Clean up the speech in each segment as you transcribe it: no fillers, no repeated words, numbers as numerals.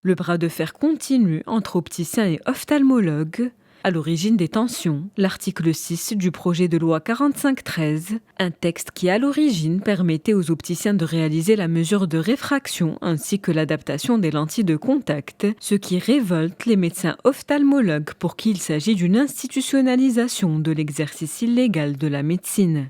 Le bras de fer continue entre opticiens et ophtalmologues. À l'origine des tensions, l'article 6 du projet de loi 4513, un texte qui à l'origine permettait aux opticiens de réaliser la mesure de réfraction ainsi que l'adaptation des lentilles de contact, ce qui révolte les médecins ophtalmologues pour qui il s'agit d'une institutionnalisation de l'exercice illégal de la médecine.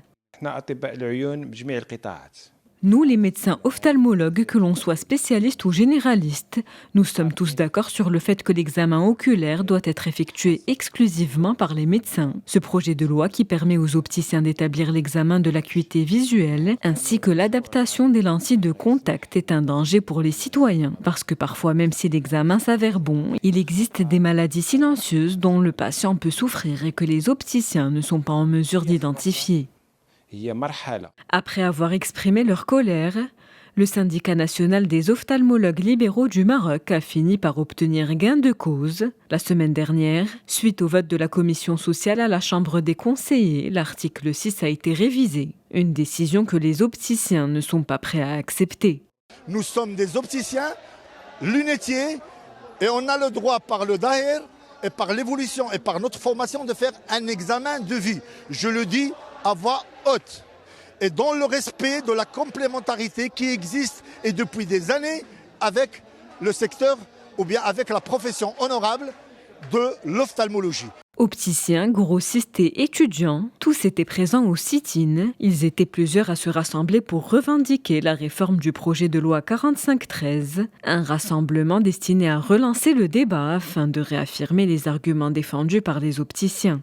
Nous, les médecins ophtalmologues, que l'on soit spécialiste ou généraliste, nous sommes tous d'accord sur le fait que l'examen oculaire doit être effectué exclusivement par les médecins. Ce projet de loi qui permet aux opticiens d'établir l'examen de l'acuité visuelle ainsi que l'adaptation des lentilles de contact est un danger pour les citoyens. Parce que parfois, même si l'examen s'avère bon, il existe des maladies silencieuses dont le patient peut souffrir et que les opticiens ne sont pas en mesure d'identifier. Après avoir exprimé leur colère, le syndicat national des ophtalmologues libéraux du Maroc a fini par obtenir gain de cause. La semaine dernière, suite au vote de la commission sociale à la Chambre des conseillers, l'article 6 a été révisé. Une décision que les opticiens ne sont pas prêts à accepter. Nous sommes des opticiens, lunetiers, et on a le droit par le Daher et par l'évolution et par notre formation de faire un examen de vue. Je le dis à voix haute et dans le respect de la complémentarité qui existe et depuis des années avec le secteur ou bien avec la profession honorable de l'ophtalmologie. Opticiens, grossistes et étudiants, tous étaient présents au sit-in. Ils étaient plusieurs à se rassembler pour revendiquer la réforme du projet de loi 4513, un rassemblement destiné à relancer le débat afin de réaffirmer les arguments défendus par les opticiens.